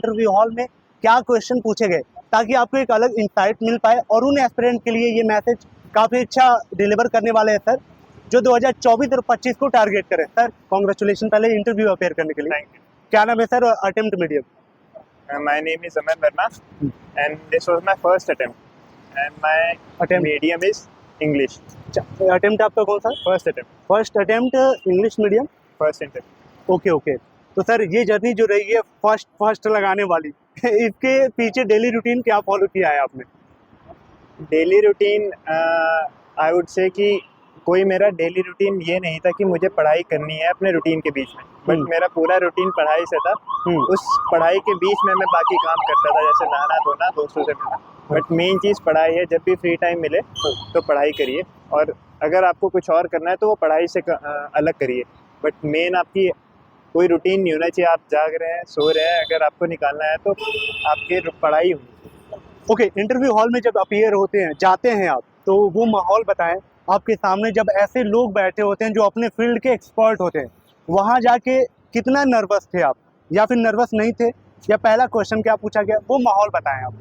Interview hall में क्या question पूछे गए, ताकि आपको एक अलग इंसाइट मिल पाए। और उन एस्पिरेंट के लिए ये मैसेज काफ़ी अच्छा डिलीवर करने वाले हैं सर, जो 2024 और 25 को टारगेट करें। सर कॉन्ग्रेचुलेशन पहले इंटरव्यू अपेयर करने के लिए। Thank you. क्या नाम है सर और attempt medium? My name is Aman Verma, and this was my first attempt. And my Attempt. medium is English. Attempt आपका कौन सा? First attempt. First attempt English medium. First attempt. Okay okay. तो sir ये journey जो रही है first लगाने वाली इसके पीछे डेली रूटीन क्या फॉलो किया है आपने? Daily routine I would say कि कोई मेरा डेली रूटीन ये नहीं था कि मुझे पढ़ाई करनी है अपने रूटीन के बीच में, बट मेरा पूरा रूटीन पढ़ाई से था। उस पढ़ाई के बीच में मैं बाकी काम करता था, जैसे नहाना धोना, दोस्तों से मिलना। बट मेन चीज़ पढ़ाई है। जब भी फ्री टाइम मिले तो पढ़ाई करिए, और अगर आपको कुछ और करना है तो वो पढ़ाई से अलग करिए। बट मेन आपकी कोई रूटीन नहीं होना चाहिए। आप जाग रहे हैं, सो रहे हैं, अगर आपको निकालना है तो आपकी पढ़ाई होनी। ओके, इंटरव्यू हॉल में जब अपीयर होते हैं, जाते हैं आप, तो वो माहौल बताएं। आपके सामने जब ऐसे लोग बैठे होते हैं जो अपने फील्ड के एक्सपर्ट होते हैं, वहाँ जाके कितना नर्वस थे आप, या फिर नर्वस नहीं थे, या पहला क्वेश्चन क्या पूछा गया, वो माहौल बताएं आप।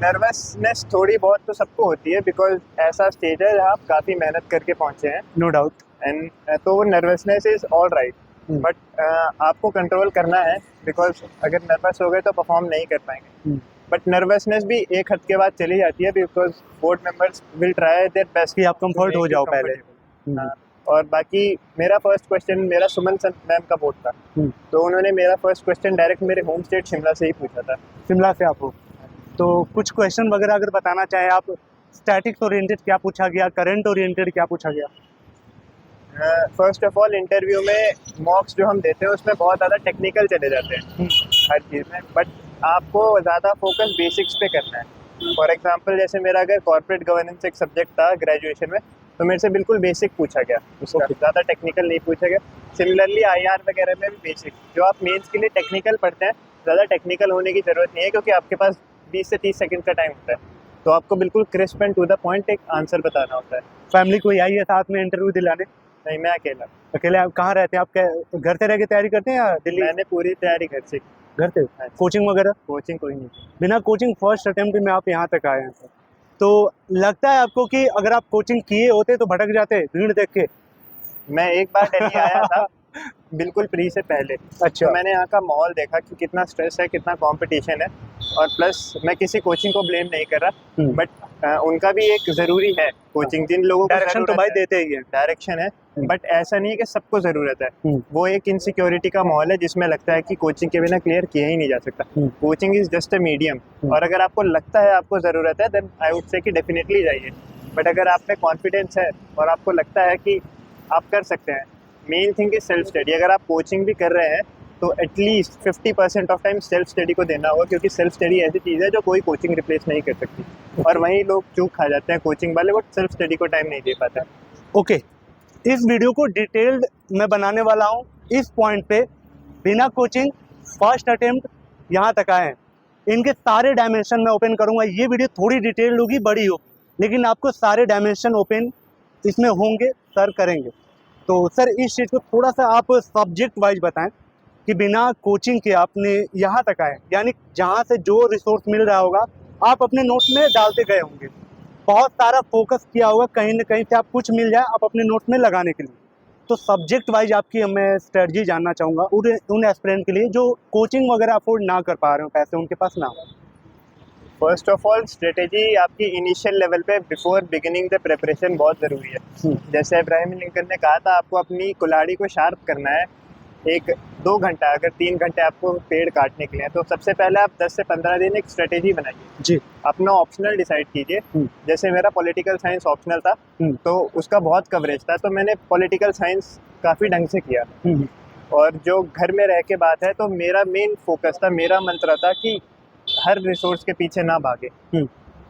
नर्वसनेस थोड़ी बहुत तो सबको होती है, बिकॉज ऐसा स्टेज है जहाँ आप काफ़ी मेहनत करके पहुँचे हैं। No doubt. एंड तो वो nervousness is all right, but आपको कंट्रोल करना है, बिकॉज अगर नर्वस हो गए तो परफॉर्म नहीं कर पाएंगे। बट नर्वसनेस भी एक हद के बाद चली जाती है, because board members will try their best कि आप कंफर्ट हो जाओ पहले। हाँ, और बाकी मेरा फर्स्ट क्वेश्चन मेरा सुमन मैम का बोर्ड था, तो उन्होंने मेरा फर्स्ट क्वेश्चन डायरेक्ट मेरे होम स्टेट शिमला से ही पूछा था। शिमला से आप हो, तो कुछ क्वेश्चन वगैरह अगर बताना चाहें आप, स्टैटिक्स ओरिएंटेड क्या पूछा गया, करंट ओरिएंटेड क्या पूछा गया? फर्स्ट ऑफ ऑल इंटरव्यू में मॉक्स जो हम देते हैं उसमें बहुत ज़्यादा टेक्निकल चले जाते हैं हर चीज़ में, बट आपको ज़्यादा फोकस बेसिक्स पे करना है। फॉर एग्जांपल जैसे मेरा अगर कॉर्पोरेट गवर्नेंस एक सब्जेक्ट था ग्रेजुएशन में, तो मेरे से बिल्कुल बेसिक पूछा गया, उसका ज़्यादा टेक्निकल नहीं पूछा गया। सिमिलरली IR वगैरह में भी बेसिक, जो आप मेंस के लिए टेक्निकल पढ़ते हैं, ज़्यादा टेक्निकल होने की ज़रूरत नहीं है, क्योंकि आपके पास 20 से 30 सेकंड का टाइम होता है, तो आपको बिल्कुल crisp and to the point एक आंसर बताना होता है। फैमिली कोई आई है साथ में इंटरव्यू दिलाने? नहीं, मैं अकेला। अकेले? आप कहाँ रहते हैं? आप घर से रह के तैयारी करते हैं या दिल्ली? मैंने पूरी तैयारी घर से। घर से? कोचिंग वगैरह? कोचिंग कोई नहीं। बिना कोचिंग फर्स्ट अटेम्प्ट में आप यहाँ तक आए हैं, तो लगता है आपको कि अगर आप कोचिंग किए होते तो भटक जाते भीड़ देख के? मैं एक बार दिल्ली आया था बिल्कुल प्री से पहले। अच्छा। तो मैंने यहाँ का माहौल देखा कि कितना स्ट्रेस है, कितना कंपटीशन है, और प्लस मैं किसी कोचिंग को ब्लेम नहीं कर रहा, बट उनका भी एक ज़रूरी है कोचिंग। जिन लोगों को डायरेक्शन तो भाई देते ही है, डायरेक्शन है, बट ऐसा नहीं है कि सबको ज़रूरत है। वो एक इनसिक्योरिटी का माहौल है जिसमें लगता है कि कोचिंग के बिना क्लियर किया ही नहीं जा सकता। Coaching is just a medium, और अगर आपको लगता है आपको ज़रूरत है, देन आई वुड से कि डेफिनेटली जाइए। बट अगर आप में कॉन्फिडेंस है और आपको लगता है कि आप कर सकते हैं, main thing is self study. अगर आप कोचिंग भी कर रहे हैं तो at least 50% of time self study को देना होगा, क्योंकि सेल्फ स्टडी ऐसी चीज़ है जो कोई कोचिंग रिप्लेस नहीं कर सकती। और वहीं लोग चूक खा जाते हैं कोचिंग वाले, वो सेल्फ स्टडी को टाइम नहीं दे पाते। ओके, इस वीडियो को डिटेल्ड मैं बनाने वाला हूँ इस पॉइंट पे, बिना कोचिंग फर्स्ट अटेम्प्ट यहाँ तक आए हैं, इनके सारे डायमेंशन मैं ओपन करूँगा। ये वीडियो थोड़ी डिटेल्ड होगी, बड़ी होगी, लेकिन आपको सारे डायमेंशन ओपन इसमें होंगे, सर करेंगे। तो सर इस चीज़ को थोड़ा सा आप सब्जेक्ट वाइज बताएं कि बिना कोचिंग के आपने यहाँ तक आए, यानी जहाँ से जो रिसोर्स मिल रहा होगा आप अपने नोट्स में डालते गए होंगे, बहुत सारा फोकस किया होगा, कहीं ना कहीं से आप कुछ मिल जाए आप अपने नोट्स में लगाने के लिए। तो सब्जेक्ट वाइज आपकी मैं स्ट्रेटजी जानना चाहूँगा उन एस्पिरेंट के लिए जो कोचिंग वगैरह अफोर्ड ना कर पा रहे हो, पैसे उनके पास ना हो। फर्स्ट ऑफ ऑल स्ट्रेटेजी आपकी इनिशियल लेवल पे बिफोर बिगिनिंग द प्रिपरेशन बहुत ज़रूरी है। जैसे इब्राहिम लिंकन ने कहा था, आपको अपनी कुल्हाड़ी को शार्प करना है 1-2 घंटा, अगर 3 घंटे आपको पेड़ काटने के लिए, तो सबसे पहले आप 10 से 15 दिन एक स्ट्रेटेजी बनाइए जी। अपना ऑप्शनल डिसाइड कीजिए। जैसे मेरा पॉलिटिकल साइंस ऑप्शनल था, तो उसका बहुत कवरेज था, तो मैंने पॉलिटिकल साइंस काफ़ी ढंग से किया। और जो घर में रह के बात है, तो मेरा मेन फोकस था, मेरा मंत्र था कि हर रिसोर्स के पीछे ना भागे।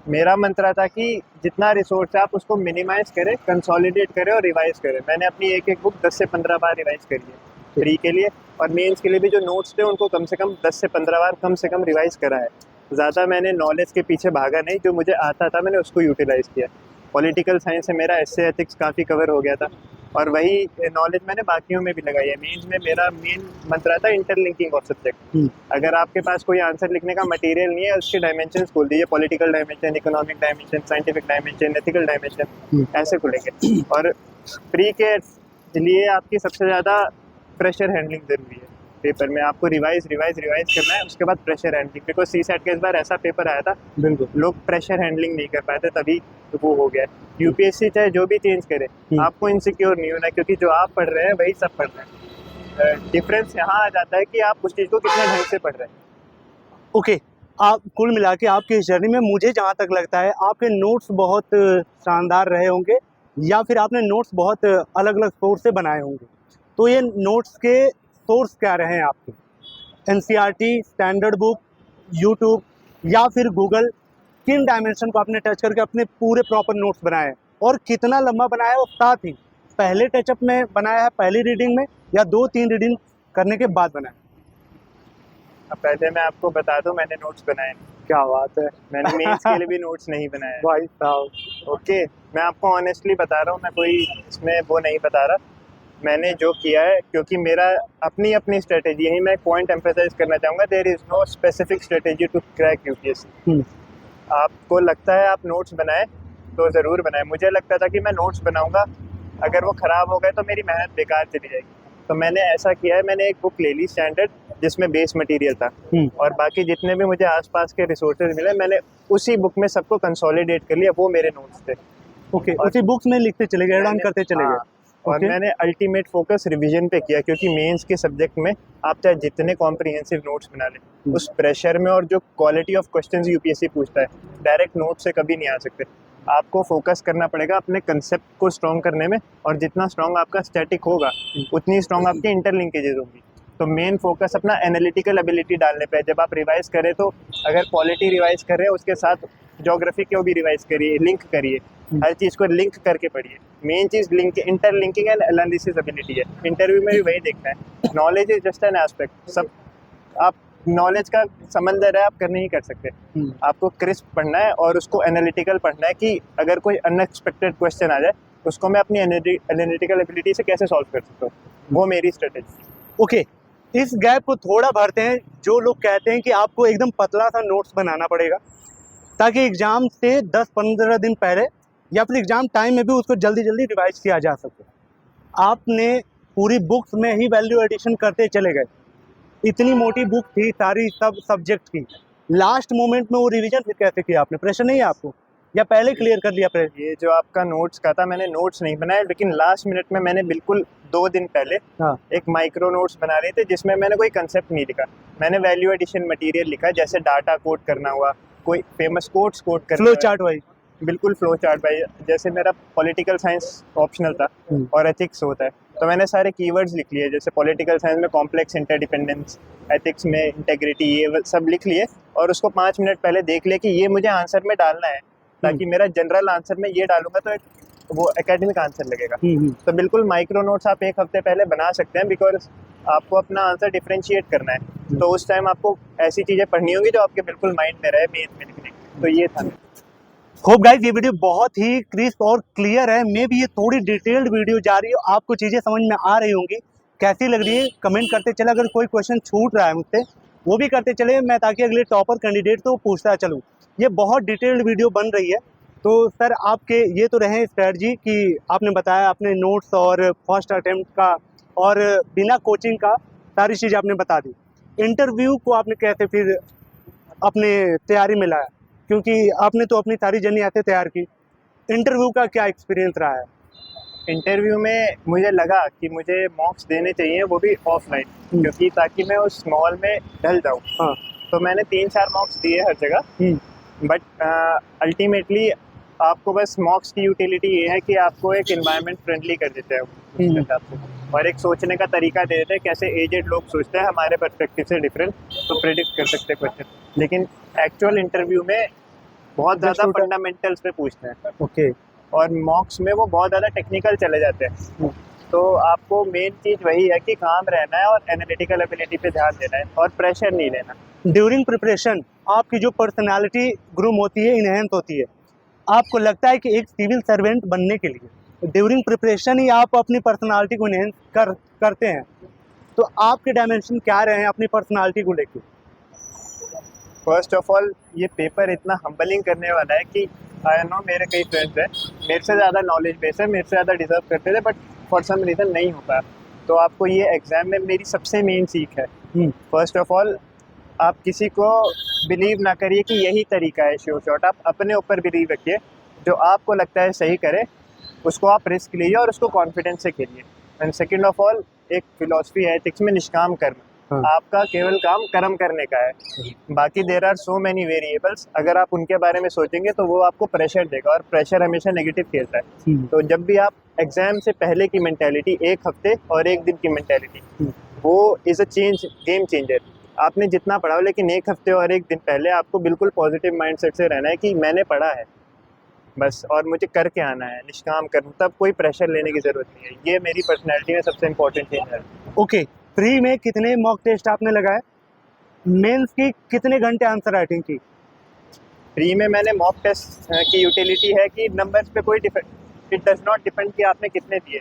मेरा मंत्र था कि जितना रिसोर्स है आप उसको मिनिमाइज करें, कंसोलिडेट करें और रिवाइज करें। मैंने अपनी एक बुक 10 से 15 बार रिवाइज करी है प्री के लिए, और मेंस के लिए भी जो नोट्स थे उनको कम से कम 10 से 15 बार कम से कम रिवाइज करा है। ज़्यादा मैंने नॉलेज के पीछे भागा नहीं, जो मुझे आता था मैंने उसको यूटिलाइज़ किया। पॉलिटिकल साइंस से मेरा एसए एथिक्स काफ़ी कवर हो गया था, और वही नॉलेज मैंने बाकियों में भी लगाई है। मेंस में मेरा मेन मंत्र था इंटरलिंकिंग ऑफ सब्जेक्ट। अगर आपके पास कोई आंसर लिखने का मटेरियल नहीं है, उसके डायमेंशंस खोल दीजिए, political dimension, economic dimension, scientific dimension, ethical dimension, ऐसे खुलेंगे। और प्री के लिए आपकी सबसे ज़्यादा प्रेशर हैंडलिंग ज़रूरी है। पेपर में आपको रिवाइज करना है, उसके बाद प्रेशर हैंडलिंग। बिकॉज CSAT के इस बार ऐसा पेपर आया था, बिल्कुल लोग प्रेशर हैंडलिंग नहीं कर पाए थे, तभी तो वो हो गया। UPSC चाहे जो भी चेंज करे, आपको इनसिक्योर नहीं होना, क्योंकि जो आप पढ़ रहे हैं वही सब पढ़ रहे हैं। डिफरेंस यहाँ आ जाता है कि आप उस चीज़ को कितने ढंग से पढ़ रहे हैं। ओके। आप कुल मिला के आपकी इस जर्नी में मुझे जहाँ तक लगता है आपके नोट्स बहुत शानदार रहे होंगे, या फिर आपने नोट्स बहुत अलग अलग सोर्स से बनाए होंगे। तो ये नोट्स के सोर्स क्या रहे हैं आपके? NCERT, स्टैंडर्ड बुक, यूट्यूब या फिर गूगल? किन डायमेंशन को आपने टच करके अपने पूरे प्रॉपर नोट्स बनाए हैं, और कितना लंबा बनाया है, और साथ ही पहले टचअप में बनाया है, पहली रीडिंग में, या 2-3 रीडिंग करने के बाद बनाया? अब पहले मैं आपको बता दूं, मैंने नोट्स बनाए नहीं। क्या बात है। मैंने मेंस के लिए भी नोट्स नहीं बनाए। भाई साहब, ओके, मैं आपको ऑनेस्टली बता रहा हूँ, मैं कोई इसमें वो नहीं बता रहा। मैंने जो किया है, क्योंकि मेरा अपनी स्ट्रेटेजी, यही मैं पॉइंट एम्फेसाइज करना चाहूँगा, there is no specific strategy to crack UPSC। आपको लगता है आप नोट्स बनाए तो ज़रूर बनाए। मुझे लगता था कि मैं नोट्स बनाऊँगा, अगर वो ख़राब हो गए तो मेरी मेहनत बेकार चली जाएगी। तो मैंने ऐसा किया है, मैंने एक बुक ले ली स्टैंडर्ड, जिसमें बेस मटेरियल था, और बाकी जितने भी मुझे आसपास के रिसोर्सेज मिले, मैंने उसी बुक में सबको कंसोलिडेट कर लिया, वो मेरे नोट्स थे। ओके, उसी बुक्स में लिखते चले गए, ऐड करते चले गए। और मैंने अल्टीमेट फोकस रिवीजन पे किया, क्योंकि मेंस के सब्जेक्ट में आप चाहे जितने कॉम्प्रिहेंसिव नोट्स बना लें, उस प्रेशर में और जो क्वालिटी ऑफ क्वेश्चंस UPSC पूछता है, डायरेक्ट नोट से कभी नहीं आ सकते। आपको फोकस करना पड़ेगा अपने कंसेप्ट को स्ट्रॉन्ग करने में, और जितना स्ट्रॉन्ग आपका स्टैटिक होगा, उतनी स्ट्रॉन्ग आपकी इंटरलिंकेजेस होंगी। तो मेन फोकस अपना एनालिटिकल एबिलिटी डालने पे है। जब आप रिवाइज करें, तो अगर पॉलिटी रिवाइज कर रहे हैं, उसके साथ ज्योग्राफी को भी रिवाइज करिए, लिंक करिए, हर चीज़ को लिंक करके पढ़िए। Main cheese link, interlinking and analysis ability है। इंटरव्यू में भी वही देखना है। Knowledge is just an aspect. सब आप नॉलेज का समंदर है, आप कर नहीं कर सकते। आपको क्रिस्प पढ़ना है और उसको एनालिटिकल पढ़ना है, कि अगर कोई अनएक्सपेक्टेड क्वेश्चन आ जाए, उसको मैं अपनी एनालिटिकल एबिलिटी से कैसे सॉल्व कर सकता हूँ। वो मेरी स्ट्रेटेजी। ओके, इस गैप को थोड़ा भरते हैं। जो लोग कहते हैं कि आपको एकदम पतला सा नोट्स बनाना पड़ेगा, ताकि एग्ज़ाम से 10-15 दिन पहले या फिर एग्ज़ाम टाइम में भी उसको जल्दी जल्दी रिवाइज किया जा सके। आपने पूरी बुक्स में ही वैल्यू एडिशन करते चले गए। इतनी मोटी बुक थी सारी, सब सब्जेक्ट की। लास्ट मोमेंट में वो रिवीजन फिर कैसे किया आपने? प्रेशर नहीं है आपको, या पहले क्लियर कर लिया प्रेशर? ये जो आपका नोट्स का था, मैंने नोट्स नहीं बनाए, लेकिन लास्ट मिनट में मैंने बिल्कुल 2 दिन पहले एक माइक्रो नोट्स बना रहे थे, जिसमें मैंने कोई कंसेप्ट नहीं लिखा। मैंने वैल्यू एडिशन मटेरियल लिखा, जैसे डाटा कोड करना हुआ, कोई फेमस कोट्स कोड करना, फ्लो चार्ट वाइज। बिल्कुल फ्लो चार्ट वाइज। जैसे मेरा पॉलिटिकल साइंस ऑप्शनल था और एथिक्स होता है, तो मैंने सारे कीवर्ड्स लिख लिए। जैसे पॉलिटिकल साइंस में कॉम्प्लेक्स इंटरडिपेंडेंस, एथिक्स में इंटेग्रिटी, ये सब लिख लिए, और उसको 5 मिनट पहले देख लिया कि ये मुझे आंसर में डालना है, ताकि मेरा जनरल आंसर में ये डालूंगा तो वो एकेडमिक आंसर लगेगा। तो बिल्कुल माइक्रो नोट्स आप 1 हफ्ते पहले बना सकते हैं, बिकॉज आपको अपना आंसर डिफरेंशिएट करना है। तो उस टाइम आपको ऐसी चीज़ें पढ़नी होगी जो आपके बिल्कुल माइंड में रहे मेन में लिखने। तो ये था। होप गाइस ये वीडियो बहुत ही क्रिस्प और क्लियर है। मे भी ये थोड़ी डिटेल्ड वीडियो जा रही है, आपको चीज़ें समझ में आ रही होंगी। कैसी लग रही है कमेंट करते चले। अगर कोई क्वेश्चन छूट रहा है मुझसे, वो भी करते चले, मैं ताकि अगले टॉपर कैंडिडेट तो पूछता चलूँ। ये बहुत डिटेल्ड वीडियो बन रही है। तो सर आपके ये तो रहे स्ट्रेटजी कि आपने बताया अपने नोट्स और फर्स्ट अटेम्प्ट का, और बिना कोचिंग का सारी चीज़ आपने बता दी। इंटरव्यू को आपने कैसे फिर अपने तैयारी में लाया, क्योंकि आपने तो अपनी सारी जर्नी ऐसे तैयार की। इंटरव्यू का क्या एक्सपीरियंस रहा है? इंटरव्यू में मुझे लगा कि मुझे मॉक्स देने चाहिए, वो भी ऑफलाइन, क्योंकि ताकि मैं उस माहौल में ढल जाऊँ। हाँ। तो मैंने 3-4 मॉक्स दिए हर जगह, बट अल्टीमेटली आपको बस मॉक्स की यूटिलिटी ये है कि आपको एक एनवायरनमेंट फ्रेंडली कर देते हैं और एक सोचने का तरीका दे देते हैं, कैसे एजेड लोग सोचते हैं हमारे पर्सपेक्टिव से डिफरेंट, तो प्रेडिक्ट कर सकते हैं क्वेश्चन। लेकिन एक्चुअल इंटरव्यू में बहुत ज़्यादा फंडामेंटल्स पे पूछते हैं। ओके। और मॉक्स में वो बहुत ज़्यादा टेक्निकल चले जाते हैं। तो आपको मेन चीज़ वही है कि काम रहना है और एनालिटिकल एबिलिटी पे ध्यान देना है और प्रेशर नहीं लेना। ड्यूरिंग प्रिपरेशन आपकी जो पर्सनालिटी ग्रूम होती है, इनहेंस होती है। आपको लगता है कि एक सिविल सर्वेंट बनने के लिए ड्यूरिंग प्रिपरेशन ही आप अपनी पर्सनालिटी को इनहेंस करते हैं, तो आपके डायमेंशन क्या रहे हैं अपनी पर्सनालिटी को लेके? फर्स्ट ऑफ ऑल ये पेपर इतना हम्बलिंग करने वाला है कि आई नो मेरे कई फ्रेंड्स हैं मेरे से ज़्यादा नॉलेज बेस है, मेरे से ज़्यादा डिजर्व करते थे, बट फॉर सम रीज़न नहीं हो पाया। तो आपको ये एग्ज़ाम में मेरी सबसे मेन सीख है, फर्स्ट ऑफ ऑल आप किसी को बिलीव ना करिए कि यही तरीका है श्योर शॉट, आप अपने ऊपर बिलीव रखिए, जो आपको लगता है सही करे उसको आप रिस्क लीजिए और उसको कॉन्फिडेंस से खेलिए। एंड सेकेंड ऑफ ऑल एक फिलॉसफी है एथिक्स में, निष्काम कर्म। आपका केवल काम कर्म करने का है, बाकी there are so many variables, अगर आप उनके बारे में सोचेंगे तो वो आपको प्रेशर देगा और प्रेशर हमेशा नेगेटिव खेलता है। तो जब भी आप एग्जाम से पहले की मेंटालिटी, एक हफ्ते और एक दिन की मेंटालिटी, वो इज़ अ गेम चेंजर। आपने जितना पढ़ा हो लेकिन एक हफ्ते और एक दिन पहले आपको बिल्कुल पॉजिटिव माइंडसेट से रहना है कि मैंने पढ़ा है बस और मुझे करके आना है, निष्काम कर्म, तब कोई प्रेशर लेने की ज़रूरत नहीं है। ये मेरी पर्सनैलिटी में सबसे इम्पोर्टेंट चीज़ है। ओके, प्री में कितने मॉक टेस्ट आपने लगाए? मेंस की कितने घंटे आंसर राइटिंग की? प्री में मैंने मॉक टेस्ट की यूटिलिटी है कि नंबर्स पे कोई इट डज नॉट डिपेंड कि आपने कितने दिए।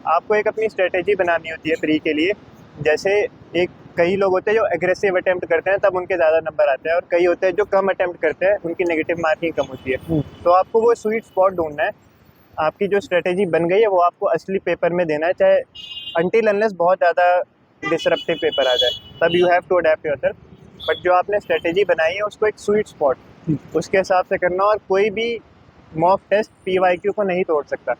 आपको एक अपनी स्ट्रेटेजी बनानी होती है प्री के लिए। जैसे एक कई लोग होते हैं जो एग्रेसिव अटेम्प्ट करते हैं तब उनके ज़्यादा नंबर आते हैं, और कई होते हैं जो कम अटेम्प्ट करते हैं उनकी नेगेटिव मार्किंग कम होती है। तो आपको वो स्वीट स्पॉट ढूंढना है। आपकी जो स्ट्रेटेजी बन गई है वो आपको असली पेपर में देना है, चाहे अनटिल अनलेस बहुत ज़्यादा डिसरप्टिव पेपर आ जाए, तब you have to adapt yourself. But जो आपने स्ट्रेटेजी बनाई है उसको एक स्वीट स्पॉट उसके हिसाब से करना, और कोई भी मॉक टेस्ट PYQ को नहीं तोड़ सकता।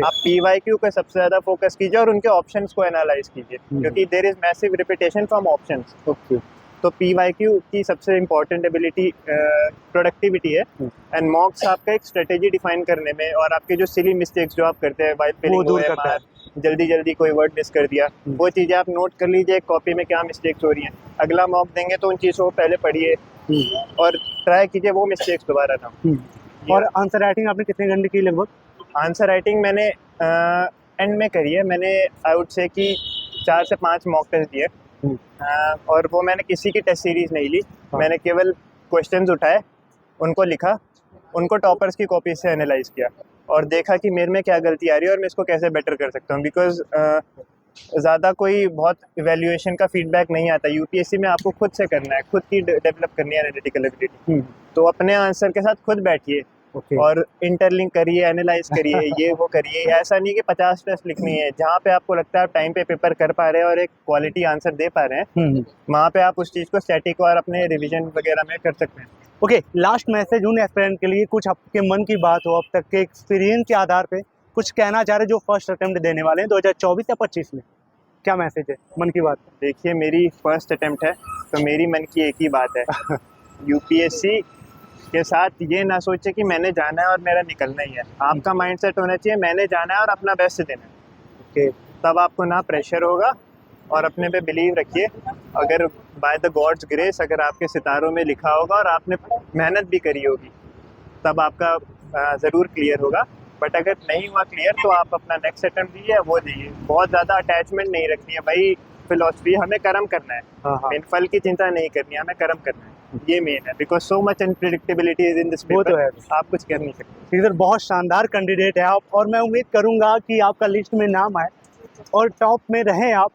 आप PYQ पे सबसे ज़्यादा फोकस कीजिए और उनके ऑप्शंस को एनालाइज कीजिए, क्योंकि there is massive repetition from options. तो PYQ की सबसे इम्पोर्टेंट एबिलिटी प्रोडक्टिविटी है, एंड मॉक्स आपका एक स्ट्रेटेजी डिफाइन करने में और आपके जो सिली मिस्टेक्स जो आप करते हैं, वाइल फिलिंग, दूर करता है। जल्दी जल्दी कोई वर्ड मिस कर दिया, वो चीज़ें आप नोट कर लीजिए कॉपी में क्या मिस्टेक्स हो रही हैं। अगला मॉक देंगे तो उन चीज़ों को पहले पढ़िए और ट्राई कीजिए वो मिस्टेक्स दोबारा ना हो। और आंसर राइटिंग आपने कितने घंटे की लगभग? आंसर राइटिंग मैंने एंड में करी है। मैंने आई वुड से कि 4 से 5 मॉक टेस्ट दिए, और वो मैंने किसी की टेस्ट सीरीज़ नहीं ली। मैंने केवल क्वेश्चंस उठाए, उनको लिखा, उनको टॉपर्स की कॉपी से एनालाइज किया और देखा कि मेरे में क्या गलती आ रही है और मैं इसको कैसे बेटर कर सकता हूँ। बिकॉज ज़्यादा कोई बहुत इवैल्यूएशन का फीडबैक नहीं आता। यूपीएससी में आपको खुद से करना है, खुद की डेवलप करनी है एनालिटिकल एबिलिटी। तो अपने आंसर के साथ खुद बैठिए और इंटरलिंक करिए, एनालाइज करिए, ये वो करिए। ऐसा नहीं कि 50 टेस्ट लिखनी है। जहाँ पे आपको लगता है आप टाइम पे पेपर कर पा रहे हैं और एक क्वालिटी आंसर दे पा रहे हैं, वहाँ पे आप उस चीज़ को स्टैटिक और अपने रिवीजन वगैरह में कर सकते हैं। ओके, लास्ट मैसेज उन एस्पिरेंट के लिए, कुछ आपके मन की बात हो अब तक के एक्सपीरियंस के आधार पे कुछ कहना चाह रहे जो फर्स्ट अटेम्प्ट देने वाले हैं 2024 या 25 में, क्या मैसेज है मन की बात? देखिए, मेरी फर्स्ट अटेम्प्ट है तो मेरी मन की एक ही बात है, यूपीएससी के साथ ये ना सोचे कि मैंने जाना है और मेरा निकलना ही है। आपका माइंडसेट होना चाहिए मैंने जाना है और अपना बेस्ट देना है। ओके, तब आपको ना प्रेशर होगा और अपने पे बिलीव रखिए। अगर बाय द गॉड्स ग्रेस अगर आपके सितारों में लिखा होगा और आपने मेहनत भी करी होगी, तब आपका ज़रूर क्लियर होगा। बट अगर नहीं हुआ क्लियर तो आप अपना नेक्स्ट अटेम्प्ट दीजिए, वो दीजिए। बहुत ज़्यादा अटैचमेंट नहीं रखनी है भाई। फिलॉसफी हमें कर्म करना है, मेन फल की चिंता नहीं करनी है, हमें कर्म करना है, ये मेन है। Because so much unpredictability is in this paper, तो है, आप कुछ कर नहीं सकते। श्रीधर बहुत शानदार कैंडिडेट है आप, और मैं उम्मीद करूंगा कि आपका लिस्ट में नाम आए और टॉप में रहें आप।